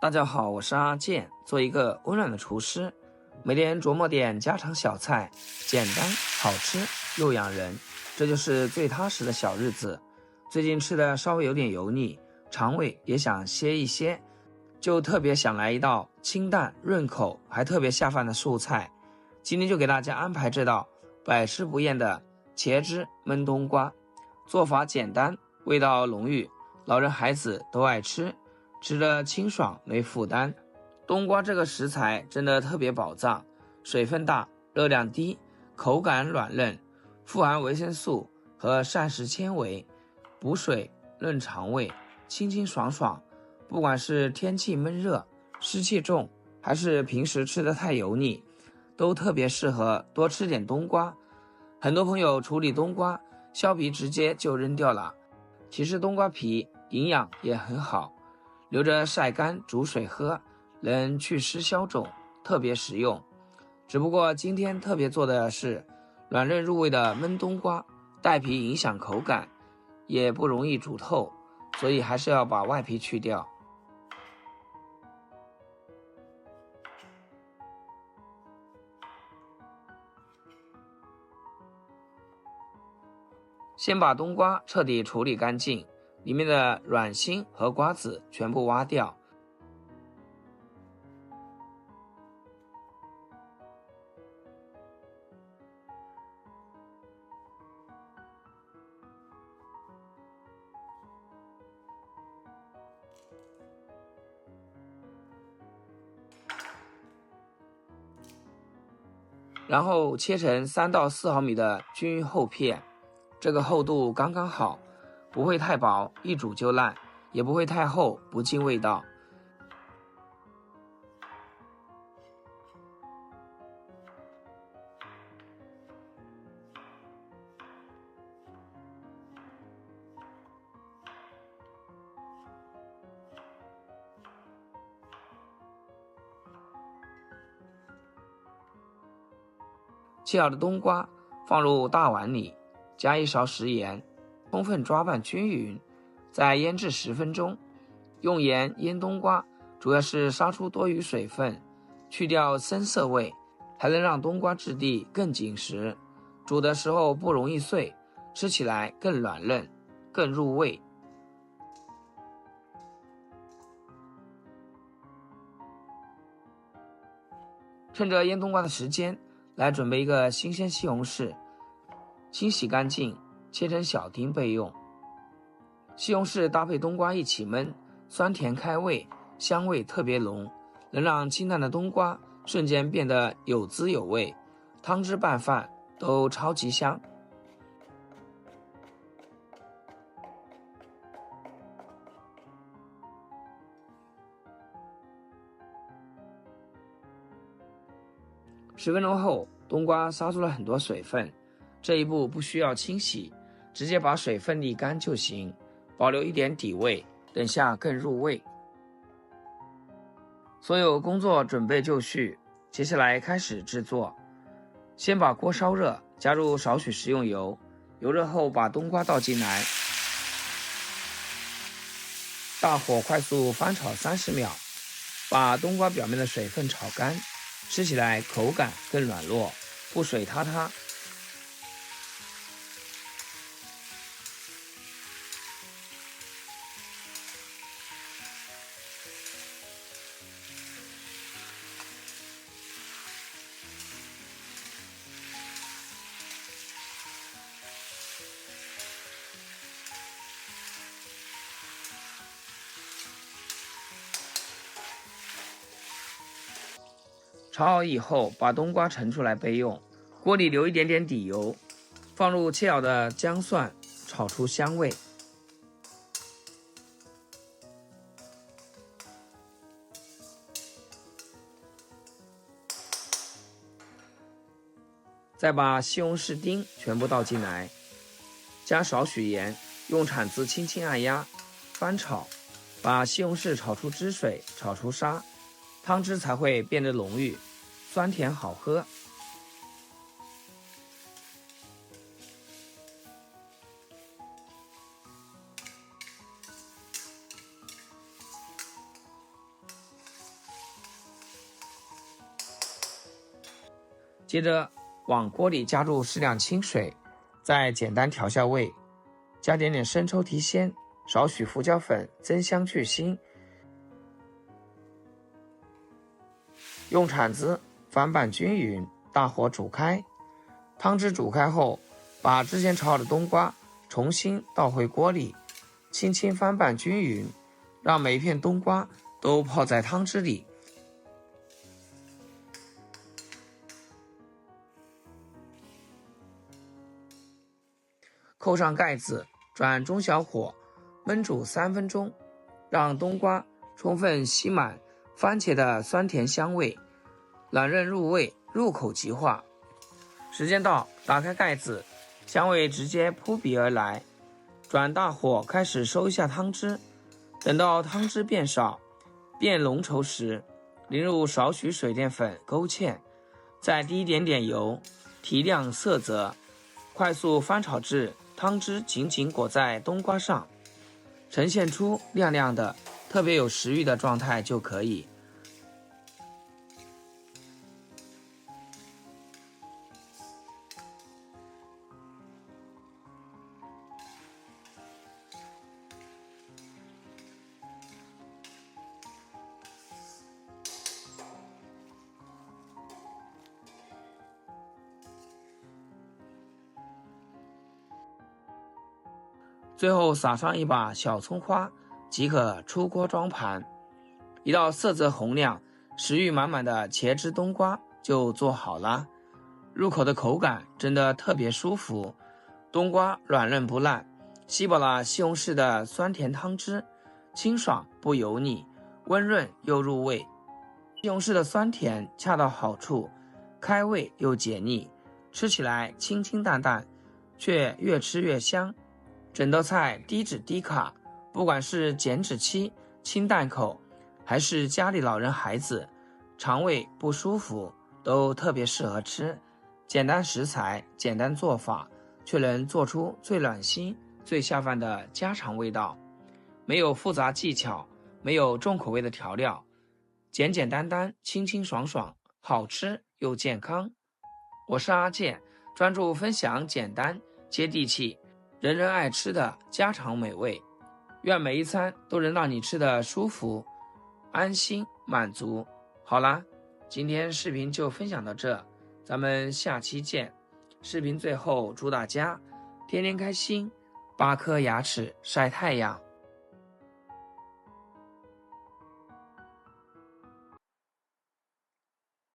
大家好，我是阿健，做一个温暖的厨师，每天琢磨点家常小菜，简单好吃又养人，这就是最踏实的小日子。最近吃的稍微有点油腻，肠胃也想歇一歇，就特别想来一道清淡润口还特别下饭的素菜。今天就给大家安排这道百吃不厌的茄汁焖冬瓜，做法简单，味道浓郁，老人孩子都爱吃，吃得清爽没负担。冬瓜这个食材真的特别宝藏，水分大，热量低，口感软嫩，富含维生素和膳食纤维，补水润肠胃，清清爽爽。不管是天气闷热湿气重，还是平时吃得太油腻，都特别适合多吃点冬瓜。很多朋友处理冬瓜削皮直接就扔掉了，其实冬瓜皮营养也很好，留着晒干煮水喝，能祛湿消肿，特别实用。只不过今天特别做的是软嫩入味的焖冬瓜，带皮影响口感，也不容易煮透，所以还是要把外皮去掉。先把冬瓜彻底处理干净，里面的软心和瓜子全部挖掉。然后切成3到4毫米的均匀厚片，这个厚度刚刚好，不会太薄一煮就烂，也不会太厚不进味道。切好的冬瓜放入大碗里，加1勺食盐，充分抓拌均匀，再腌制10分钟。用盐腌冬瓜主要是杀出多余水分，去掉生涩味，还能让冬瓜质地更紧实，煮的时候不容易碎，吃起来更软嫩更入味。趁着腌冬瓜的时间，来准备一个新鲜西红柿，清洗干净，切成小丁备用。西红柿搭配冬瓜一起焖，酸甜开胃，香味特别浓，能让清淡的冬瓜瞬间变得有滋有味，汤汁拌饭都超级香。10分钟后，冬瓜杀出了很多水分，这一步不需要清洗，直接把水分沥干就行，保留一点底味，等下更入味。所有工作准备就绪，接下来开始制作。先把锅烧热，加入少许食用油，油热后把冬瓜倒进来，大火快速翻炒30秒，把冬瓜表面的水分炒干，吃起来口感更软糯，不水塌塌。炒好以后，把冬瓜盛出来备用。锅里留一点点底油，放入切好的姜蒜，炒出香味。再把西红柿丁全部倒进来，加少许盐，用铲子轻轻按压，翻炒，把西红柿炒出汁水，炒出沙，汤汁才会变得浓郁，酸甜好喝。接着往锅里加入适量清水，再简单调下味，加点生抽提鲜，少许胡椒粉增香去腥。用铲子翻拌均匀，大火煮开。汤汁煮开后，把之前炒好的冬瓜重新倒回锅里，轻轻翻拌均匀，让每一片冬瓜都泡在汤汁里。扣上盖子，转中小火焖煮3分钟，让冬瓜充分吸满番茄的酸甜香味，软韧入味，入口即化。时间到，打开盖子，香味直接扑鼻而来。转大火开始收一下汤汁，等到汤汁变少、变浓稠时，淋入少许水淀粉勾芡，再滴一点点油，提亮色泽，快速翻炒至汤汁紧紧裹在冬瓜上，呈现出亮亮的、特别有食欲的状态就可以。最后撒上一把小葱花，即可出锅装盘。一道色泽红亮、食欲满满的茄汁冬瓜就做好了。入口的口感真的特别舒服，冬瓜软嫩不烂，吸饱了西红柿的酸甜汤汁，清爽不油腻，温润又入味。西红柿的酸甜恰到好处，开胃又解腻，吃起来清清淡淡，却越吃越香。整道菜低脂低卡，不管是减脂期、清淡口，还是家里老人孩子肠胃不舒服，都特别适合吃。简单食材，简单做法，却能做出最暖心、最下饭的家常味道。没有复杂技巧，没有重口味的调料，简简单单，清清爽爽，好吃又健康。我是阿健，专注分享简单、接地气、人人爱吃的家常美味，愿每一餐都能让你吃得舒服、安心、满足。好啦，今天视频就分享到这，咱们下期见。视频最后祝大家天天开心，8颗牙齿晒太阳。